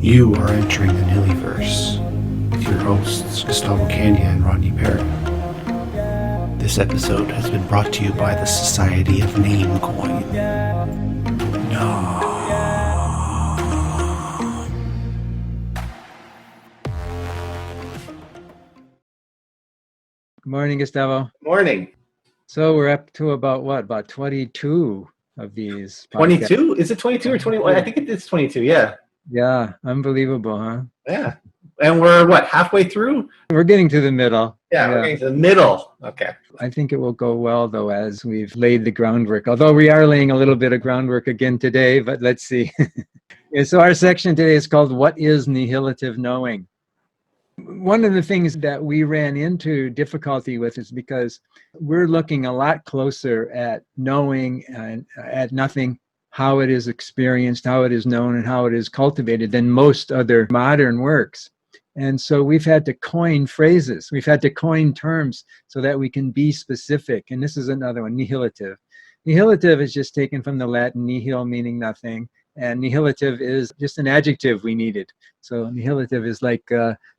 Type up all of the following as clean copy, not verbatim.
You are entering the Nihiliverse with your hosts Gustavo and Rodney. This episode has been brought to you by the Society of Namecoin. No. Good morning, Gustavo. Morning. So we're up to about 22 of these. 22? Is it 22 or 21? I think it's 22, yeah. Yeah, unbelievable, huh? Yeah. And we're, halfway through? We're getting to the middle. Yeah, we're getting to the middle. Okay. I think it will go well, though, as we've laid the groundwork. Although we are laying a little bit of groundwork again today, but let's see. So our section today is called What is Nihilitive Knowing? One of the things that we ran into difficulty with is because we're looking a lot closer at knowing and at nothing, how it is experienced, how it is known, and how it is cultivated than most other modern works. And so we've had to coin phrases. We've had to coin terms so that we can be specific. And this is another one, nihilitive. Nihilitive is just taken from the Latin nihil, meaning nothing. And nihilitive is just an adjective we needed. So nihilitive is like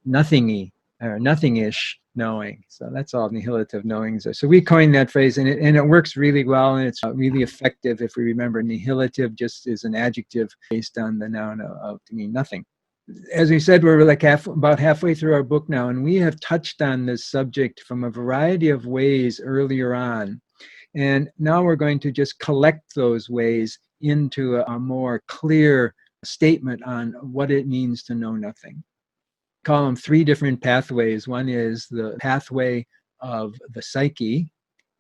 nothingy or nothing-ish knowing. So that's all nihilitive knowings are. So we coined that phrase, and it works really well, and it's really effective if we remember nihilitive just is an adjective based on the noun of to mean nothing. As we said, we're like about halfway through our book now, and we have touched on this subject from a variety of ways earlier on. And now we're going to just collect those ways into a more clear statement on what it means to know nothing. Call them three different pathways. One is the pathway of the psyche,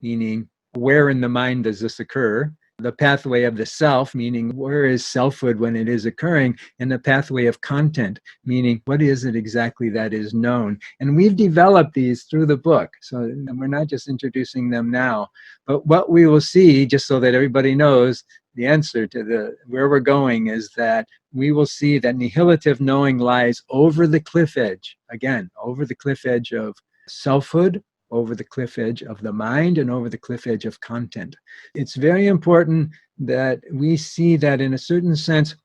meaning where in the mind does this occur? The pathway of the self, meaning where is selfhood when it is occurring? And the pathway of content, meaning what is it exactly that is known? And we've developed these through the book. So we're not just introducing them now, but what we will see, just so that everybody knows, the answer to where we're going is that we will see that nihilitive knowing lies over the cliff edge, again, over the cliff edge of selfhood, over the cliff edge of the mind, and over the cliff edge of content. It's very important that we see that in a certain sense,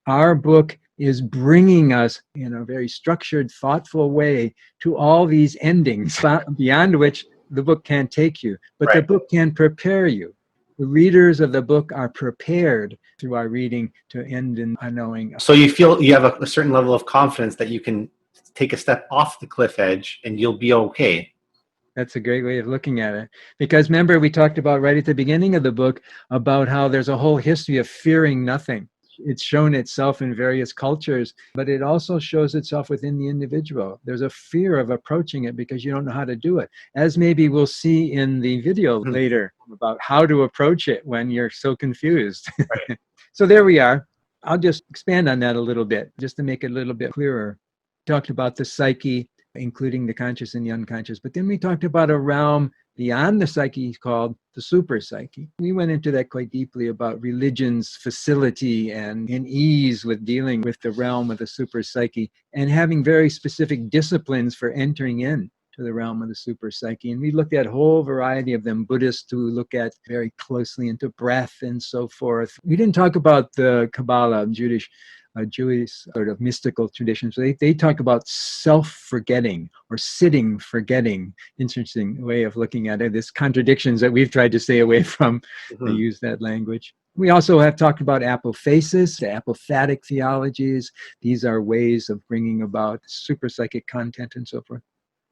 our book is bringing us in a very structured, thoughtful way to all these endings beyond which the book can't take you, but the book can prepare you. The readers of the book are prepared through our reading to end in a knowing. So you feel you have a certain level of confidence that you can take a step off the cliff edge and you'll be okay. That's a great way of looking at it. Because remember, we talked about right at the beginning of the book about how there's a whole history of fearing nothing. It's shown itself in various cultures, but it also shows itself within the individual. There's a fear of approaching it because you don't know how to do it, as maybe we'll see in the video later about how to approach it when you're so confused. Right. So there we are. I'll just expand on that a little bit, just to make it a little bit clearer. Talked about the psyche, including the conscious and the unconscious, but then we talked about a realm beyond the psyche called the super psyche. We went into that quite deeply about religion's facility and in ease with dealing with the realm of the super psyche and having very specific disciplines for entering in to the realm of the super psyche. And we looked at a whole variety of them, Buddhists who look at very closely into breath and so forth. We didn't talk about the Kabbalah, Jewish sort of mystical traditions. They talk about self-forgetting or sitting forgetting. Interesting way of looking at it. There's contradictions that we've tried to stay away from. They use that language. We also have talked about apophasis, the apophatic theologies. These are ways of bringing about super-psychic content and so forth.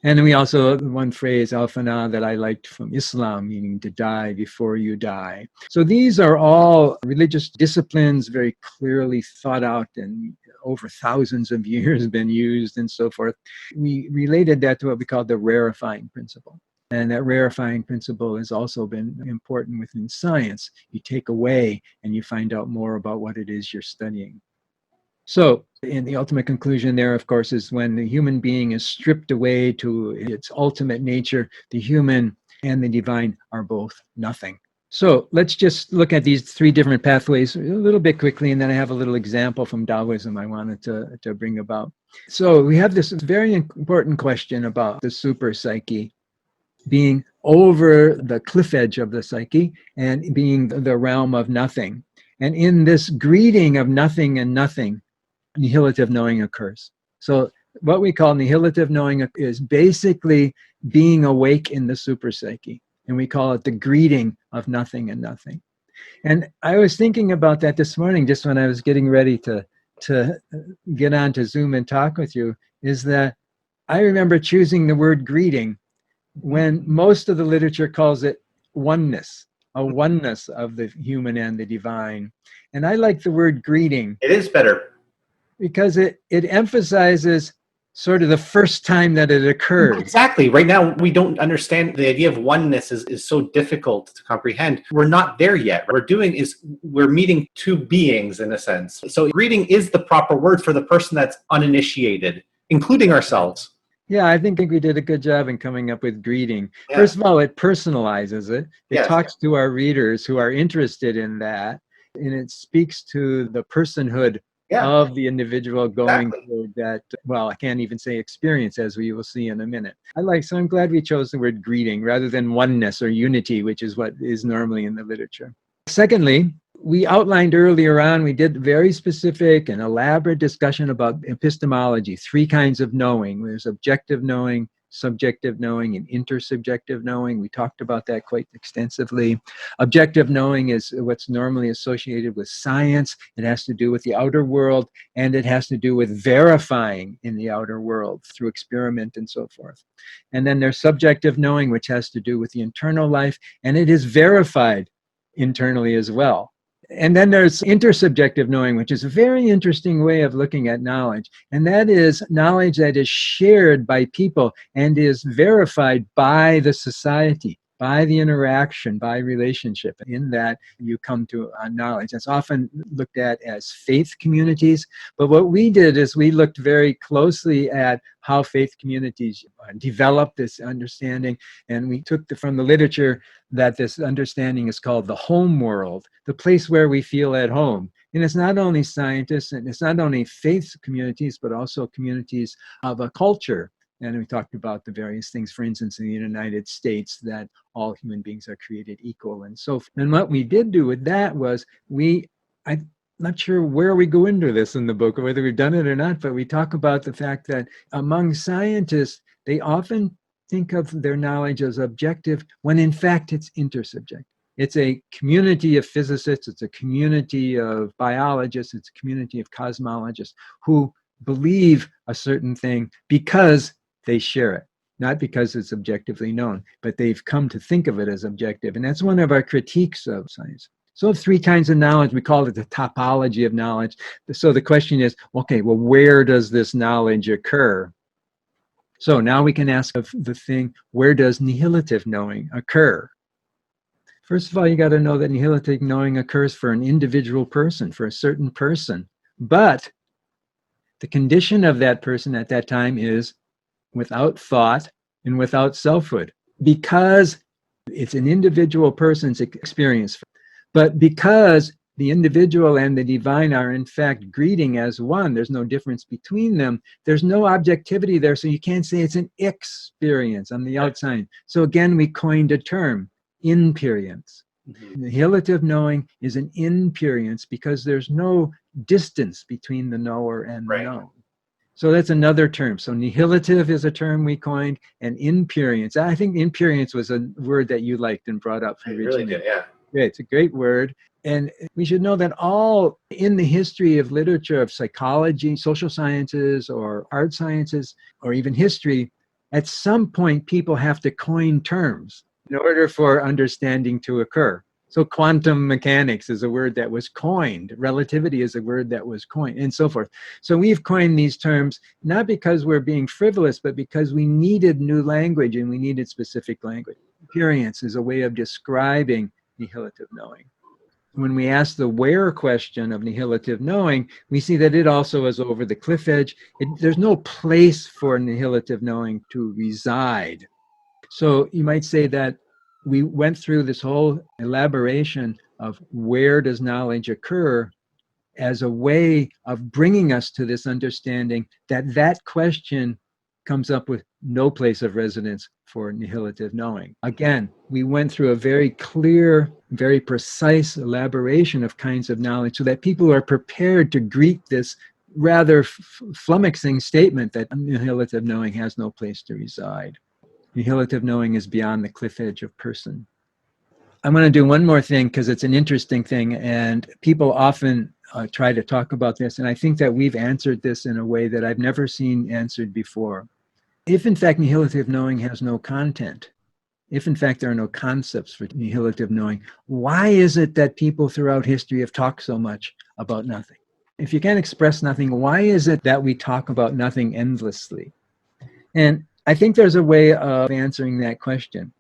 And then we also, one phrase, al-fana, that I liked from Islam, meaning to die before you die. So these are all religious disciplines, very clearly thought out and over thousands of years been used and so forth. We related that to what we call the rarifying principle. And that rarifying principle has also been important within science. You take away and you find out more about what it is you're studying. So, in the ultimate conclusion there, of course, is when the human being is stripped away to its ultimate nature, the human and the divine are both nothing. So, let's just look at these three different pathways a little bit quickly, and then I have a little example from Taoism I wanted to bring about. So, we have this very important question about the super psyche being over the cliff edge of the psyche and being the realm of nothing. And in this greeting of nothing and nothing, Nihilitive knowing occurs. So what we call nihilitive knowing is basically being awake in the superpsyche. And we call it the greeting of nothing and nothing. And I was thinking about that this morning, just when I was getting ready to get on to Zoom and talk with you, is that I remember choosing the word greeting when most of the literature calls it oneness, a oneness of the human and the divine. And I like the word greeting. It is better. Because it emphasizes sort of the first time that it occurred. Exactly. Right now, we don't understand the idea of oneness is so difficult to comprehend. We're not there yet. What we're doing is we're meeting two beings in a sense. So greeting is the proper word for the person that's uninitiated, including ourselves. Yeah, I think we did a good job in coming up with greeting. Yeah. First of all, it personalizes it. It Yes. talks to our readers who are interested in that. And it speaks to the personhood of the individual going through that, well, I can't even say experience, as we will see in a minute. So I'm glad we chose the word greeting rather than oneness or unity, which is what is normally in the literature. Secondly, we outlined earlier on, we did very specific and elaborate discussion about epistemology, 3 kinds of knowing. There's objective knowing, subjective knowing, and intersubjective knowing. We talked about that quite extensively. Objective knowing is what's normally associated with science. It has to do with the outer world, and it has to do with verifying in the outer world through experiment and so forth. And then there's subjective knowing, which has to do with the internal life, and it is verified internally as well. And then there's intersubjective knowing, which is a very interesting way of looking at knowledge. And that is knowledge that is shared by people and is verified by the society, by the interaction, by relationship. In that, you come to a knowledge. That's often looked at as faith communities. But what we did is we looked very closely at how faith communities develop this understanding. And we took from the literature that this understanding is called the home world, the place where we feel at home. And it's not only scientists, and it's not only faith communities, but also communities of a culture. And we talked about the various things, for instance, in the United States, that all human beings are created equal and so forth. And what we did do with that was I'm not sure where we go into this in the book, or whether we've done it or not, but we talk about the fact that among scientists, they often think of their knowledge as objective when in fact it's intersubjective. It's a community of physicists, it's a community of biologists, it's a community of cosmologists who believe a certain thing because they share it, not because it's objectively known, but they've come to think of it as objective. And that's one of our critiques of science. So 3 kinds of knowledge, we call it the topology of knowledge. So the question is, okay, well, where does this knowledge occur? So now we can ask of the thing, where does nihilitive knowing occur? First of all, you got to know that nihilitive knowing occurs for an individual person, for a certain person. But the condition of that person at that time is without thought and without selfhood, because it's an individual person's experience. But because the individual and the divine are in fact greeting as one, there's no difference between them, there's no objectivity there, so you can't say it's an experience on the outside. So again, we coined a term, inperience. Nihilitive knowing is an inperience because there's no distance between the knower and the known. So that's another term. So nihilitive is a term we coined, and inperience. I think inperience was a word that you liked and brought up originally. I really did, yeah. Yeah, it's a great word. And we should know that all in the history of literature, of psychology, social sciences, or art sciences, or even history, at some point people have to coin terms in order for understanding to occur. So quantum mechanics is a word that was coined. Relativity is a word that was coined, and so forth. So we've coined these terms not because we're being frivolous, but because we needed new language and we needed specific language. Inperience is a way of describing nihilitive knowing. When we ask the where question of nihilitive knowing, we see that it also is over the cliff edge. There's no place for nihilitive knowing to reside. So you might say that we went through this whole elaboration of where does knowledge occur as a way of bringing us to this understanding that that question comes up with no place of residence for nihilitive knowing. Again, we went through a very clear, very precise elaboration of kinds of knowledge so that people are prepared to greet this rather flummoxing statement that nihilitive knowing has no place to reside. Nihilitive knowing is beyond the cliff edge of person. I'm going to do one more thing because it's an interesting thing, and people often try to talk about this, and I think that we've answered this in a way that I've never seen answered before. If in fact nihilitive knowing has no content, if in fact there are no concepts for nihilitive knowing, why is it that people throughout history have talked so much about nothing? If you can't express nothing, why is it that we talk about nothing endlessly? And I think there's a way of answering that question.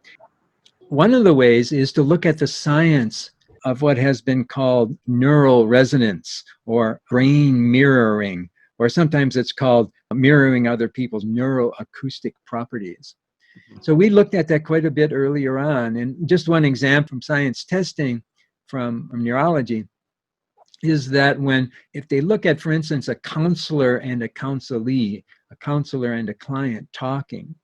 One of the ways is to look at the science of what has been called neural resonance or brain mirroring, or sometimes it's called mirroring other people's neuroacoustic properties. So we looked at that quite a bit earlier on. And just one example from science testing from neurology is that if they look at, for instance, a counselor and a counselee, a counselor and a client talking,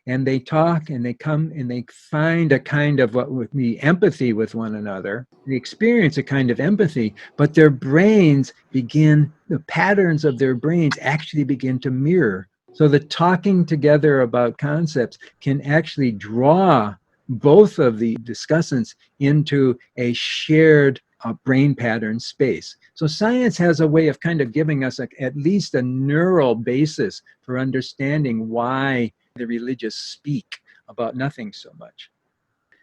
and they talk and they come and they find a kind of what would be empathy with one another. They experience a kind of empathy, but their brains the patterns of their brains actually begin to mirror. So the talking together about concepts can actually draw both of the discussants into a shared brain pattern space. So science has a way of kind of giving us at least a neural basis for understanding why the religious speak about nothing so much.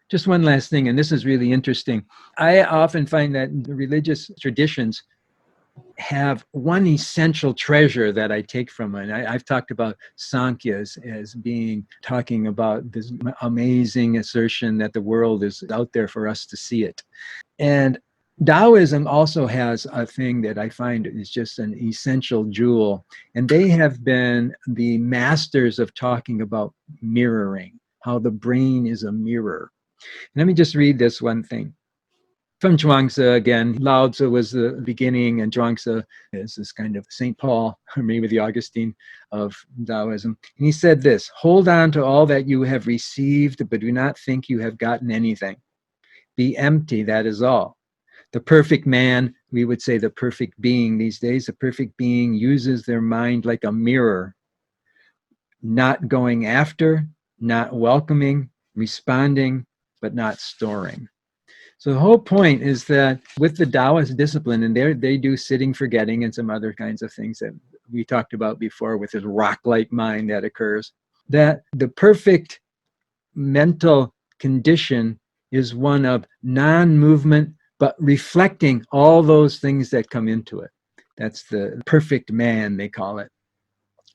Just one last thing, and this is really interesting. I often find that the religious traditions have one essential treasure that I take from it. I've talked about Sankhya as talking about this amazing assertion that the world is out there for us to see it. And Taoism also has a thing that I find is just an essential jewel, and they have been the masters of talking about mirroring, how the brain is a mirror. Let me just read this one thing. From Zhuangzi again. Lao Tzu was the beginning, and Zhuangzi is this kind of St. Paul, or maybe the Augustine of Taoism. And he said this: hold on to all that you have received, but do not think you have gotten anything. Be empty, that is all. The perfect man, we would say the perfect being these days, the perfect being uses their mind like a mirror, not going after, not welcoming, responding, but not storing. So the whole point is that with the Taoist discipline, and they do sitting, forgetting, and some other kinds of things that we talked about before with this rock-like mind that occurs, that the perfect mental condition is one of non-movement, but reflecting all those things that come into it. That's the perfect man, they call it.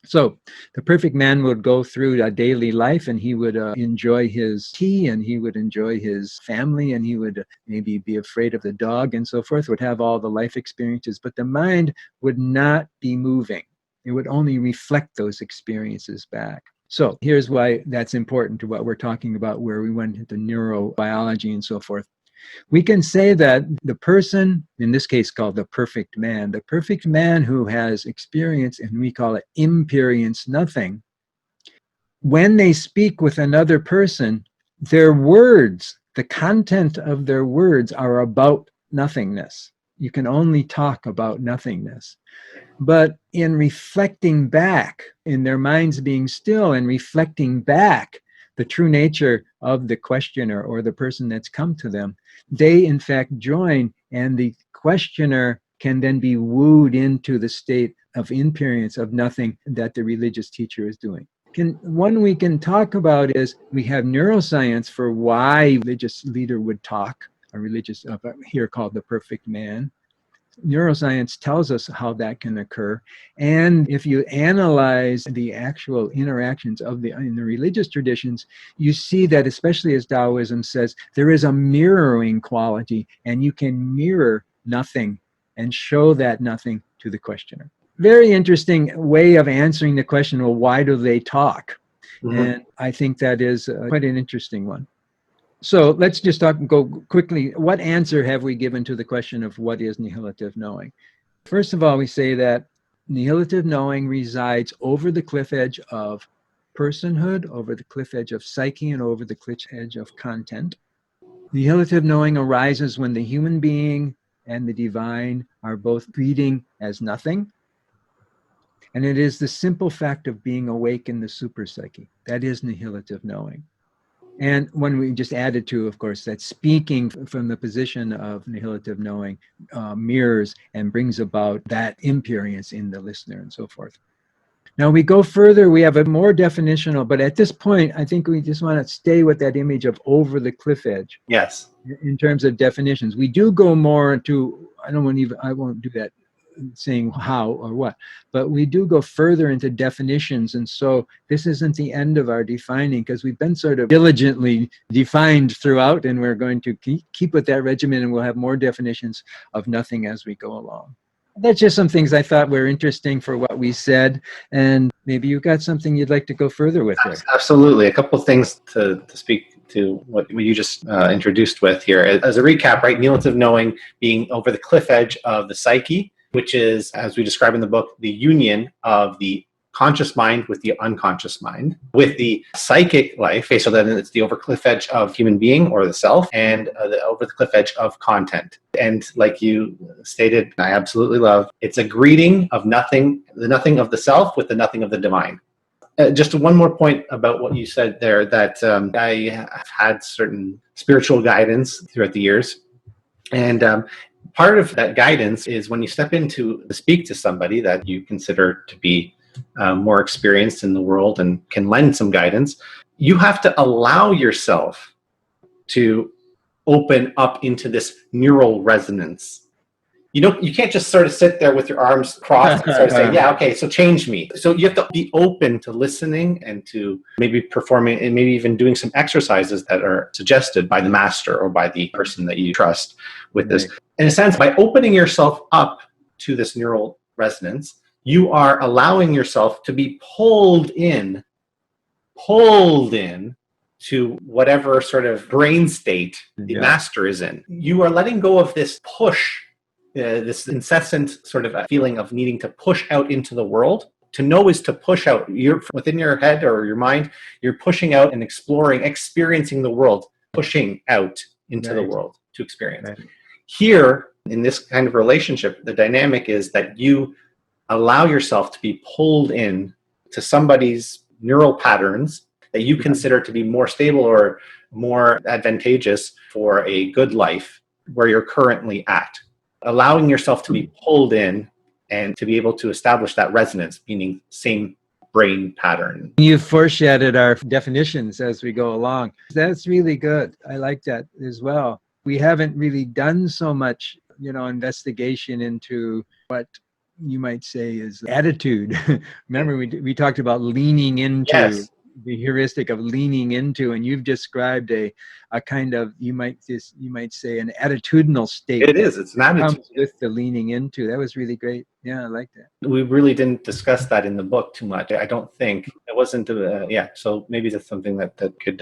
So the perfect man would go through a daily life, and he would enjoy his tea, and he would enjoy his family, and he would maybe be afraid of the dog and so forth, would have all the life experiences, but the mind would not be moving. It would only reflect those experiences back. So here's why that's important to what we're talking about, where we went into neurobiology and so forth. We can say that the person, in this case called the perfect man who has experience, and we call it inperience nothing, when they speak with another person, their words, the content of their words are about nothingness. You can only talk about nothingness. But in reflecting back, in their minds being still and reflecting back the true nature of the questioner or the person that's come to them, they in fact join, and the questioner can then be wooed into the state of inperience, of nothing that the religious teacher is doing. One we can talk about is we have neuroscience for why a religious leader would talk, a religious, here called the perfect man. Neuroscience tells us how that can occur. And if you analyze the actual interactions in the religious traditions, you see that, especially as Taoism says, there is a mirroring quality, and you can mirror nothing and show that nothing to the questioner. Very interesting way of answering the question, well, why do they talk? Mm-hmm. And I think that is quite an interesting one. So let's just go quickly. What answer have we given to the question of what is nihilitive knowing? First of all, we say that nihilitive knowing resides over the cliff edge of personhood, over the cliff edge of psyche, and over the cliff edge of content. Nihilitive knowing arises when the human being and the divine are both treating as nothing. And it is the simple fact of being awake in the super psyche. That is nihilitive knowing. And when we just added to, of course, that speaking from the position of nihilitive knowing mirrors and brings about that inperience in the listener and so forth. Now we go further, we have a more definitional, but at this point, I think we just want to stay with that image of over the cliff edge. Yes. In terms of definitions. We do go more into, I won't do that saying how or what, but we do go further into definitions. And so this isn't the end of our defining, because we've been sort of diligently defined throughout, and we're going to keep with that regimen, and we'll have more definitions of nothing as we go along. That's just some things I thought were interesting for what we said, and maybe you've got something you'd like to go further with there. Absolutely. A couple of things to speak to what you just introduced with here. As a recap, right, nihilitive knowing being over the cliff edge of the psyche, which is, as we describe in the book, the union of the conscious mind with the unconscious mind, with the psychic life. Okay, so then it's the over cliff edge of human being or the self, and the over the cliff edge of content. And like you stated, I absolutely love, it's a greeting of nothing, the nothing of the self with the nothing of the divine. Just one more point about what you said there, that I have had certain spiritual guidance throughout the years. And part of that guidance is when you step into to speak to somebody that you consider to be more experienced in the world and can lend some guidance, you have to allow yourself to open up into this neural resonance. You can't just sort of sit there with your arms crossed and sort of say, yeah, okay, so change me. So you have to be open to listening and to maybe performing and maybe even doing some exercises that are suggested by the master or by the person that you trust with this. In a sense, by opening yourself up to this neural resonance, you are allowing yourself to be pulled in to whatever sort of brain state the master is in. You are letting go of this push, this incessant sort of feeling of needing to push out into the world. To know is to push out. You're within your head or your mind, you're pushing out and exploring, experiencing the world, pushing out into the world to experience. Here, in this kind of relationship, the dynamic is that you allow yourself to be pulled in to somebody's neural patterns that you consider to be more stable or more advantageous for a good life where you're currently at. Allowing yourself to be pulled in and to be able to establish that resonance, meaning same brain pattern. You've foreshadowed our definitions as we go along. That's really good. I like that as well. We haven't really done so much, investigation into what you might say is attitude. Remember, we talked about leaning into, the heuristic of leaning into, and you've described a kind of, you might say, an attitudinal state. It is. It's an attitude comes with the leaning into. That was really great. Yeah, I like that. We really didn't discuss that in the book too much. I don't think it wasn't. So maybe that's something that could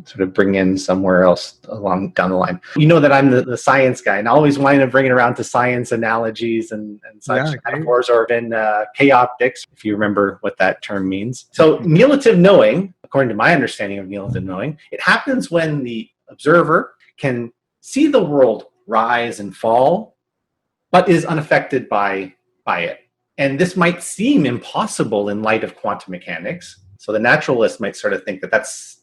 sort of bring in somewhere else along down the line. You know that I'm the science guy, and I always wanted to bring it around to science analogies and such metaphors, or even chaoptics, if you remember what that term means. So nihilitive knowing, according to my understanding of nihilitive knowing, it happens when the observer can see the world rise and fall, but is unaffected by it. And this might seem impossible in light of quantum mechanics. So the naturalist might sort of think that that's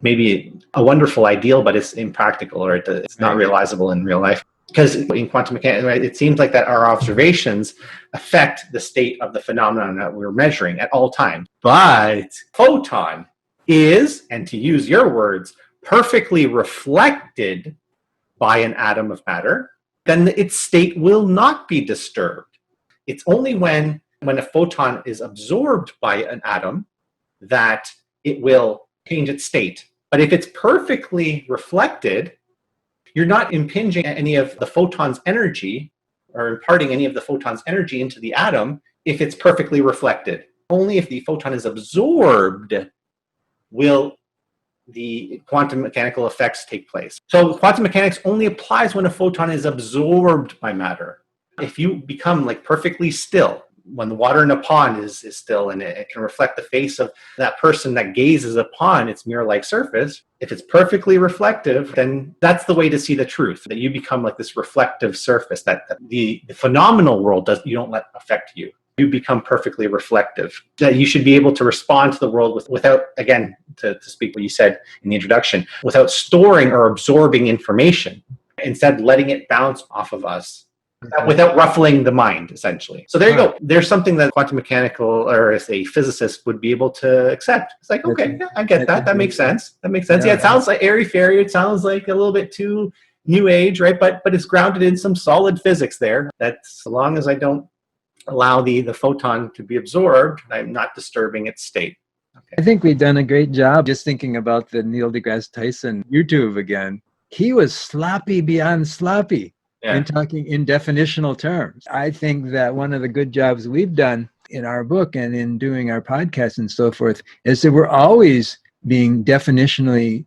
maybe a wonderful ideal, but it's impractical, or it's not realizable in real life. Because in quantum mechanics, it seems like that our observations affect the state of the phenomenon that we're measuring at all times. But photon is, and to use your words, perfectly reflected by an atom of matter, then its state will not be disturbed. It's only when a photon is absorbed by an atom that it will change its state. But if it's perfectly reflected, you're not impinging any of the photon's energy or imparting any of the photon's energy into the atom if it's perfectly reflected. Only if the photon is absorbed will the quantum mechanical effects take place. So quantum mechanics only applies when a photon is absorbed by matter. If you become like perfectly still, when the water in a pond is still and it can reflect the face of that person that gazes upon its mirror-like surface, if it's perfectly reflective, then that's the way to see the truth, that you become like this reflective surface, that the phenomenal world you don't let affect you. You become perfectly reflective, that you should be able to respond to the world without, again, to speak what you said in the introduction, without storing or absorbing information, instead letting it bounce off of us without ruffling the mind, essentially. So there you go. There's something that quantum mechanical or as a physicist would be able to accept. It's like, okay, yeah, I get that. That makes sense. That makes sense. Yeah, it sounds like airy-fairy. It sounds like a little bit too new age, right? But it's grounded in some solid physics there. That's as long as I don't allow the photon to be absorbed, I'm not disturbing its state. Okay. I think we've done a great job just thinking about the Neil deGrasse Tyson YouTube again. He was sloppy beyond sloppy in talking in definitional terms. I think that one of the good jobs we've done in our book and in doing our podcast and so forth is that we're always being definitionally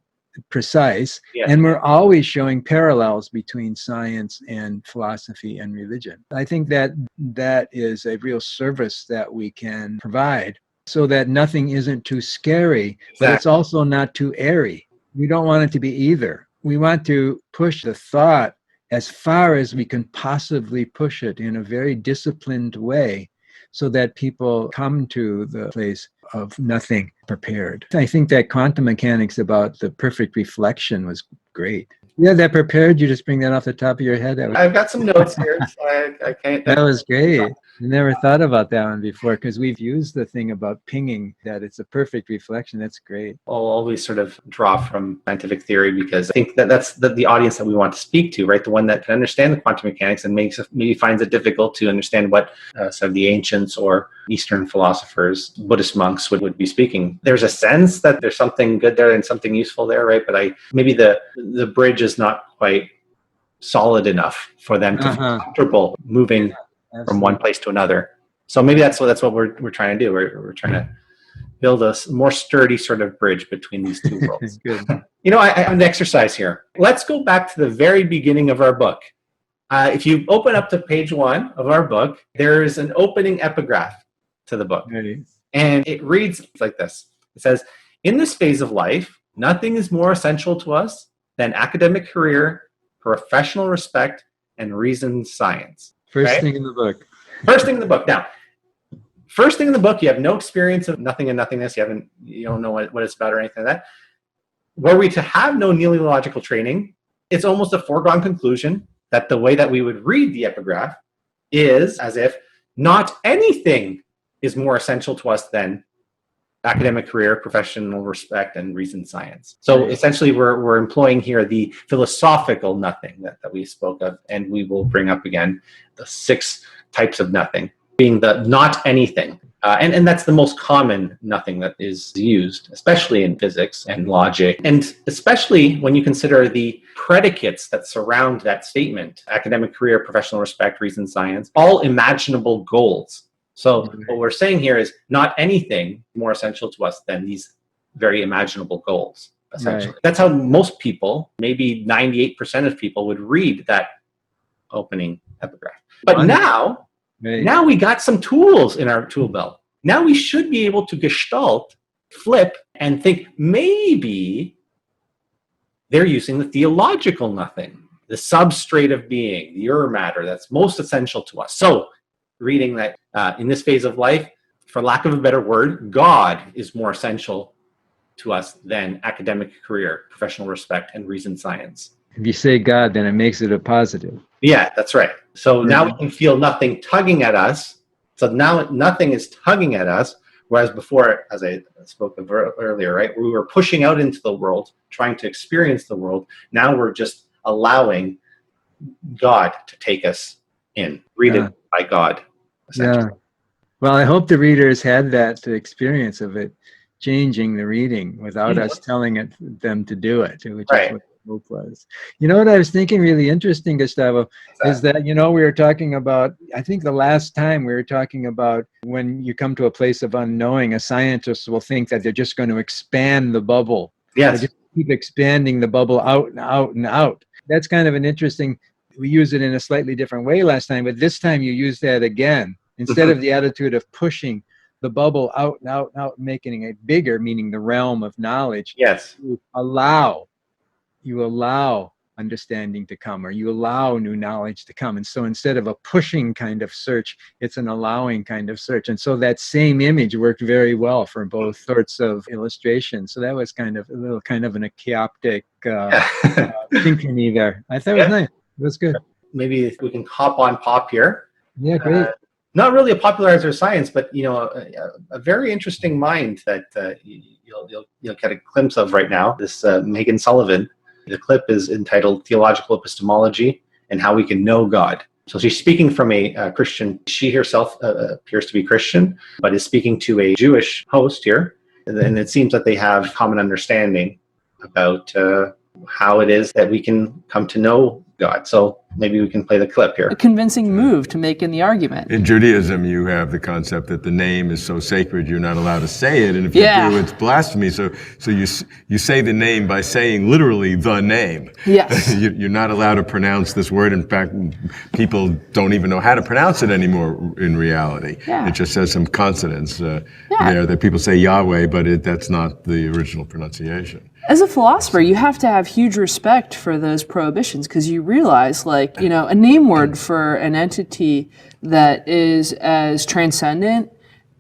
precise, and we're always showing parallels between science and philosophy and religion. I think that that is a real service that we can provide so that nothing isn't too scary, but it's also not too airy. We don't want it to be either. We want to push the thought as far as we can possibly push it in a very disciplined way so that people come to the place of nothing prepared. I think that quantum mechanics about the perfect reflection was great. You had that prepared? You just bring that off the top of your head? I've got some notes here, so I can't. That was great. I never thought about that one before because we've used the thing about pinging, that it's a perfect reflection. That's great. I'll always sort of draw from scientific theory because I think that's the audience that we want to speak to, right? The one that can understand the quantum mechanics and maybe finds it difficult to understand what some of the ancients or Eastern philosophers, Buddhist monks would be speaking. There's a sense that there's something good there and something useful there, right? But maybe the bridge is not quite solid enough for them to feel comfortable moving from one place to another. So maybe that's what we're trying to do. We're trying to build a more sturdy sort of bridge between these two worlds. You know, I an exercise here. Let's go back to the very beginning of our book. If you open up to page 1 of our book, there is an opening epigraph to the book. And it reads like this. It says, "In this phase of life, nothing is more essential to us than academic career, professional respect, and reasoned science." First thing in the book. First thing in the book. Now, first thing in the book, you have no experience of nothing and nothingness. You don't know what it's about or anything like that. Were we to have no teleological training, it's almost a foregone conclusion that the way that we would read the epigraph is as if not anything is more essential to us than academic career, professional respect, and reasoned science. So essentially we're employing here the philosophical nothing that we spoke of, and we will bring up again the 6 types of nothing, being the not anything. And that's the most common nothing that is used, especially in physics and logic, and especially when you consider the predicates that surround that statement: academic career, professional respect, reasoned science, all imaginable goals. So what we're saying here is not anything more essential to us than these very imaginable goals, essentially. That's how most people, maybe 98% of people, would read that opening epigraph. But now we got some tools in our tool belt. Now we should be able to gestalt, flip, and think maybe they're using the theological nothing, the substrate of being, the matter that's most essential to us. So reading that in this phase of life, for lack of a better word, God is more essential to us than academic career, professional respect, and reasoned science. If you say God, then it makes it a positive. Yeah, that's right. So now we can feel nothing tugging at us. So now nothing is tugging at us, whereas before, as I spoke of earlier, right, we were pushing out into the world, trying to experience the world. Now we're just allowing God to take us in, read it by God, essentially. Well, I hope the readers had that experience of it changing the reading without us telling them to do it, which is what the hope was. You know what I was thinking really interesting, Gustavo, is that, we were talking about, I think the last time we were talking about when you come to a place of unknowing, a scientist will think that they're just going to expand the bubble. Yes. They just keep expanding the bubble out and out and out. That's kind of an interesting, we used it in a slightly different way last time, but this time you use that again. instead of the attitude of pushing the bubble out and out and out, making it bigger, meaning the realm of knowledge. Yes. You allow understanding to come, or you allow new knowledge to come. And so instead of a pushing kind of search, it's an allowing kind of search. And so that same image worked very well for both sorts of illustrations. So that was kind of a little kind of an apophatics synchrony there. I thought it was nice. It was good. Maybe we can hop on Pop here. Yeah, great. Not really a popularizer of science, but a very interesting mind that you'll get a glimpse of right now. This Megan Sullivan. The clip is entitled "Theological Epistemology and How We Can Know God." So she's speaking from a Christian. She herself appears to be Christian, but is speaking to a Jewish host here. And it seems that they have common understanding about how it is that we can come to know God. So maybe we can play the clip here. A convincing move to make in the argument. In Judaism, you have the concept that the name is so sacred you're not allowed to say it, and if you do, it's blasphemy. So you say the name by saying literally the name. Yes. You're not allowed to pronounce this word. In fact, people don't even know how to pronounce it anymore in reality. Yeah. It just has some consonants there that people say Yahweh, but that's not the original pronunciation. As a philosopher, you have to have huge respect for those prohibitions, because you realize, like, a name word for an entity that is as transcendent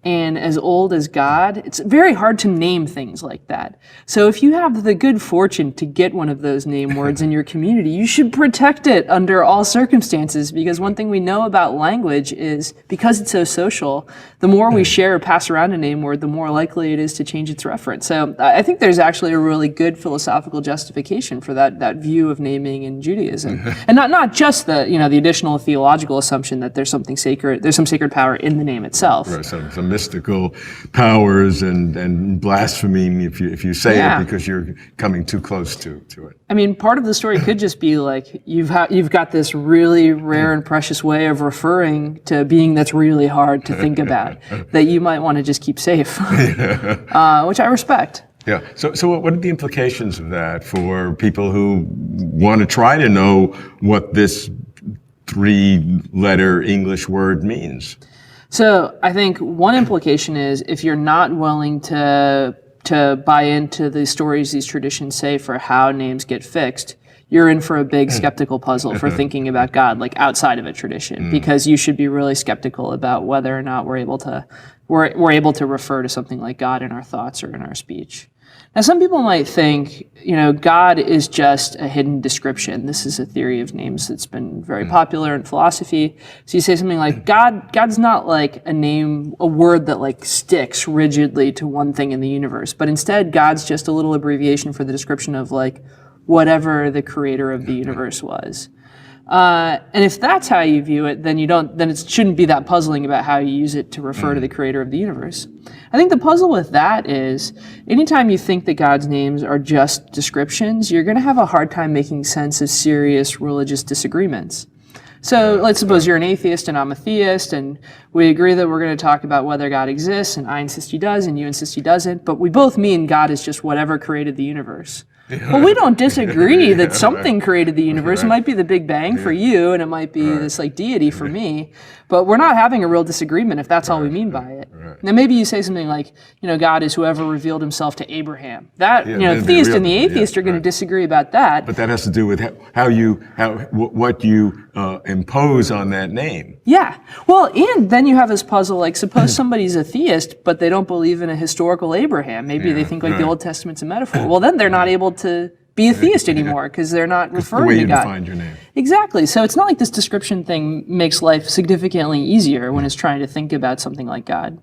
and as old as God, it's very hard to name things like that. So if you have the good fortune to get one of those name words in your community, you should protect it under all circumstances, because one thing we know about language is, because it's so social, the more we share or pass around a name word, the more likely it is to change its reference. So I think there's actually a really good philosophical justification for that view of naming in Judaism. And not just the additional theological assumption that there's something sacred, there's some sacred power in the name itself. Right, some mystical powers and blasphemy if you say it because you're coming too close to it. I mean, part of the story could just be like, you've got this really rare and precious way of referring to a being that's really hard to think about, that you might want to just keep safe, which I respect. Yeah. So what are the implications of that for people who want to try to know what this 3-letter English word means? So I think one implication is, if you're not willing to buy into the stories these traditions say for how names get fixed, you're in for a big skeptical puzzle for thinking about God, like outside of a tradition, because you should be really skeptical about whether or not we're able to refer to something like God in our thoughts or in our speech. Now, some people might think, God is just a hidden description. This is a theory of names that's been very popular in philosophy. So you say something like, God's not like a word that like sticks rigidly to one thing in the universe, but instead God's just a little abbreviation for the description of like whatever the creator of the universe was. And if that's how you view it, then it shouldn't be that puzzling about how you use it to refer to the creator of the universe. I think the puzzle with that is, anytime you think that God's names are just descriptions, you're going to have a hard time making sense of serious religious disagreements. So let's suppose you're an atheist and I'm a theist, and we agree that we're going to talk about whether God exists, and I insist he does, and you insist he doesn't, but we both mean God is just whatever created the universe. Well, we don't disagree that something created the universe. It might be the Big Bang for you, and it might be this like deity for me, but we're not having a real disagreement if that's all we mean by it. Now, maybe you say something like, God is whoever revealed himself to Abraham. That, the theist and the atheist are going to disagree about that. But that has to do with what you impose on that name. Yeah. Well, and then you have this puzzle, like, suppose somebody's a theist, but they don't believe in a historical Abraham. Maybe they think like the Old Testament's a metaphor. Well, then they're not able to be a theist anymore, because they're not referring to God. The way you defined your name. Exactly. So it's not like this description thing makes life significantly easier when it's trying to think about something like God.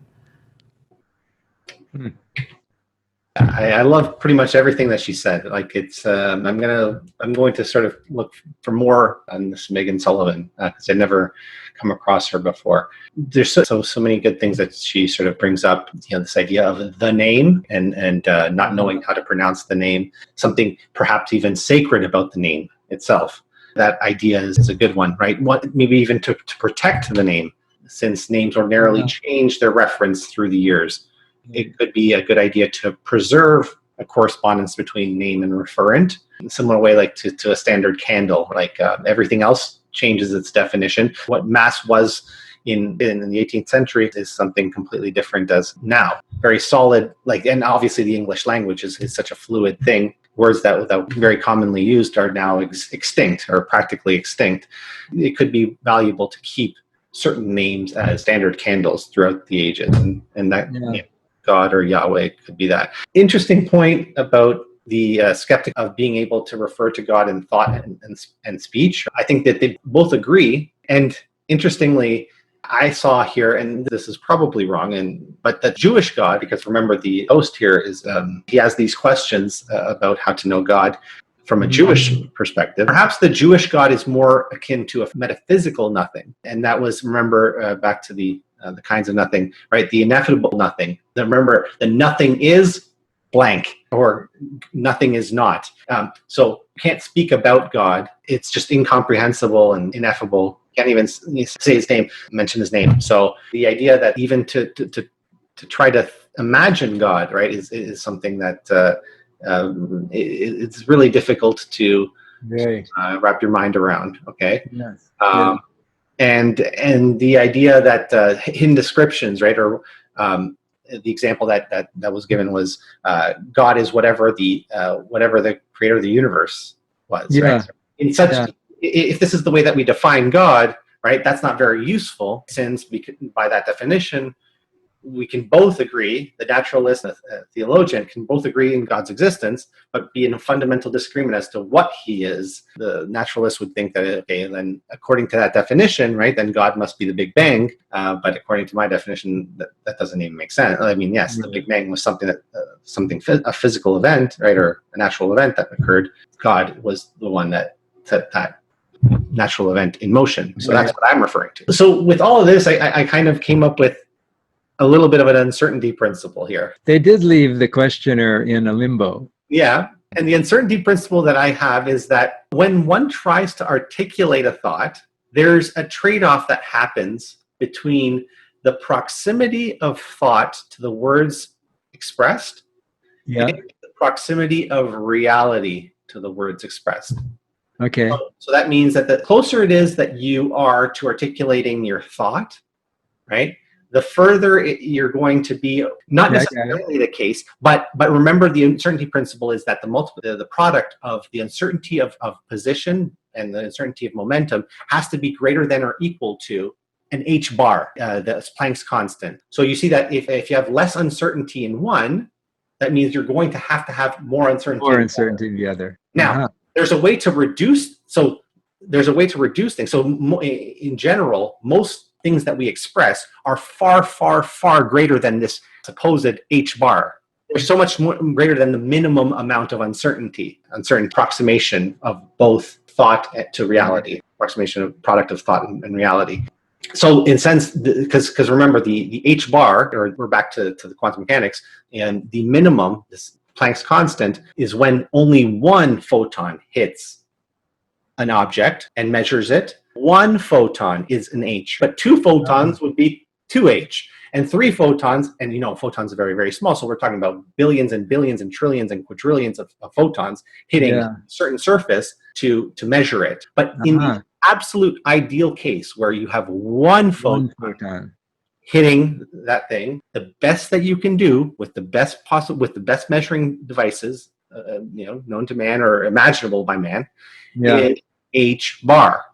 I love pretty much everything that she said. Like, it's I'm going to sort of look for more on this Megan Sullivan, because I'd never come across her before. There's so many good things that she sort of brings up. This idea of the name and not knowing how to pronounce the name, something perhaps even sacred about the name itself. That idea is a good one, right? Maybe even to protect the name, since names ordinarily change their reference through the years. It could be a good idea to preserve a correspondence between name and referent, in a similar way like to a standard candle. Like everything else changes its definition. What Mass was in the 18th century is something completely different as now. Very solid, and obviously the English language is such a fluid thing. Words that very commonly used are now extinct or practically extinct. It could be valuable to keep certain names as standard candles throughout the ages, and that God or Yahweh could be that. Interesting point about the skeptic of being able to refer to God in thought and speech. I think that they both agree. And interestingly, I saw here, and this is probably wrong, but the Jewish God, because remember the host here is, he has these questions about how to know God from a Jewish perspective. Perhaps the Jewish God is more akin to a metaphysical nothing. And that was, remember, back to the kinds of nothing, right? The ineffable nothing. Remember, the nothing is blank, or nothing is not. So you can't speak about God. It's just incomprehensible and ineffable. Can't even say his name, mention his name. So the idea that even to try to imagine God, right, is something that it's really difficult to wrap your mind around. Okay. Yes. And the idea that hidden descriptions, right, or the example that was given was God is whatever the creator of the universe was. Right? So in such, if this is the way that we define God, right, that's not very useful, since by that definition, we can both agree, the naturalist and the theologian can both agree in God's existence, but be in a fundamental disagreement as to what he is. The naturalist would think that, okay, then according to that definition, right, then God must be the Big Bang. But according to my definition, that doesn't even make sense. I mean, yes, the Big Bang was something a physical event, right, or a natural event that occurred. God was the one that set that natural event in motion. So that's what I'm referring to. So with all of this, I kind of came up with a little bit of an uncertainty principle here. They did leave the questioner in a limbo. Yeah. And the uncertainty principle that I have is that when one tries to articulate a thought, there's a trade-off that happens between the proximity of thought to the words expressed and the proximity of reality to the words expressed. Okay. So that means that the closer it is that you are to articulating your thought, right, the further you're going to be, not necessarily the case, but remember the uncertainty principle is that the product of the uncertainty of position and the uncertainty of momentum has to be greater than or equal to an h bar, the Planck's constant. So you see that if you have less uncertainty in one, that means you're going to have more uncertainty in the other. Now, there's a way to reduce things. So in general, most things that we express are far, far, far greater than this supposed h bar. They're so much more greater than the minimum amount of uncertainty, uncertain approximation of both thought to reality, approximation of product of thought and reality. So in a sense, because remember the h bar, or we're back to the quantum mechanics, and the minimum, this Planck's constant, is when only one photon hits an object and measures it. One photon is an h, but two photons would be 2h, and three photons, and photons are very, very small, so we're talking about billions and billions and trillions and quadrillions of photons hitting a certain surface to measure it. But in the absolute ideal case where you have one photon hitting that thing, the best that you can do with the best measuring devices, known to man or imaginable by man, is h bar.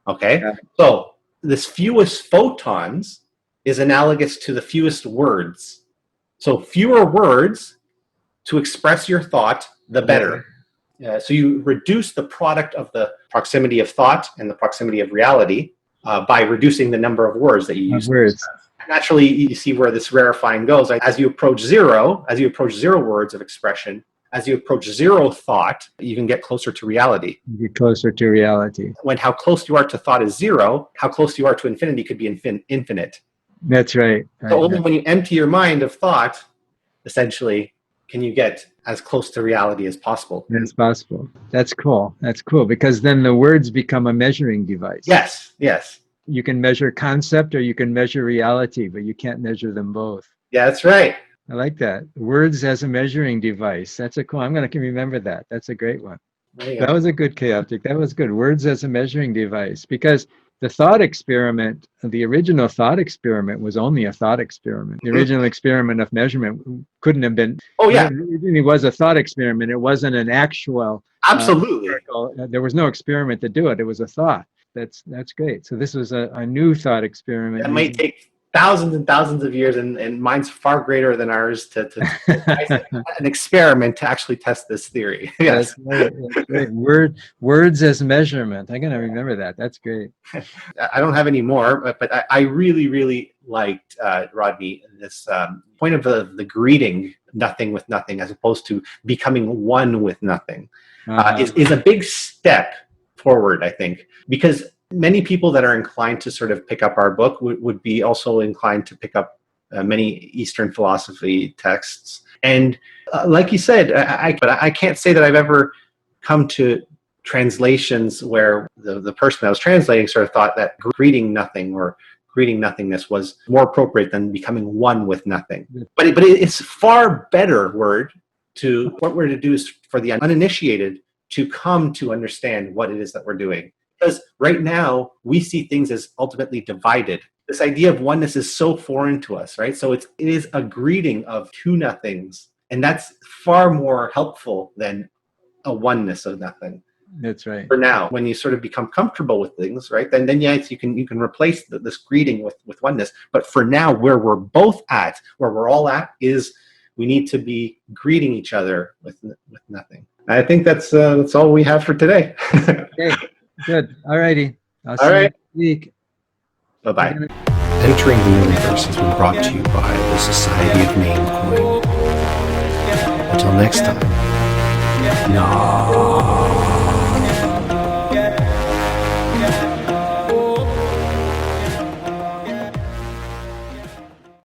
Okay, so this fewest photons is analogous to the fewest words. So fewer words to express your thought, the better. So you reduce the product of the proximity of thought and the proximity of reality by reducing the number of words that you use. Naturally, you see where this rarifying goes. As you approach zero words of expression, as you approach zero thought, you can get closer to reality. You get closer to reality. When how close you are to thought is zero, how close you are to infinity could be infinite. That's right. So only when you empty your mind of thought, essentially, can you get as close to reality as possible. As possible. That's cool. That's cool, because then the words become a measuring device. Yes, yes. You can measure concept or you can measure reality, but you can't measure them both. Yeah, that's right. I like that. Words as a measuring device. That's a cool. I'm going to remember that. That's a great one. That was a good chaotic. That was good. Words as a measuring device, because the thought experiment, the original thought experiment was only a thought experiment. The original experiment of measurement couldn't have been. Oh yeah, It really was a thought experiment. It wasn't an actual. absolutely. There was no experiment to do it. It was a thought. That's great. So this was a new thought experiment. That might take thousands and thousands of years, and mine's far greater than ours to an experiment to actually test this theory. Yes. That's great. Words as measurement. I'm gonna remember that. That's great. I don't have any more, but I really, really liked, Rodney, this point of the greeting nothing with nothing as opposed to becoming one with nothing is a big step forward, I think, because many people that are inclined to sort of pick up our book would be also inclined to pick up many Eastern philosophy texts. And like you said, but I can't say that I've ever come to translations where the person that was translating sort of thought that greeting nothing or greeting nothingness was more appropriate than becoming one with nothing. But it's far better word to what we're to do is for the uninitiated to come to understand what it is that we're doing. Because right now we see things as ultimately divided. This idea of oneness is so foreign to us, right? So it is a greeting of two nothings, and that's far more helpful than a oneness of nothing. That's right. For now, when you sort of become comfortable with things, right? Then yes, you can replace this greeting with oneness. But for now, where we're both at, where we're all at, is we need to be greeting each other with nothing. I think that's all we have for today. Okay. Good. All righty. I'll see All you right. next week. Bye-bye. Entering the Universe has been brought to you by the Society of Namecoin. Until next time. No.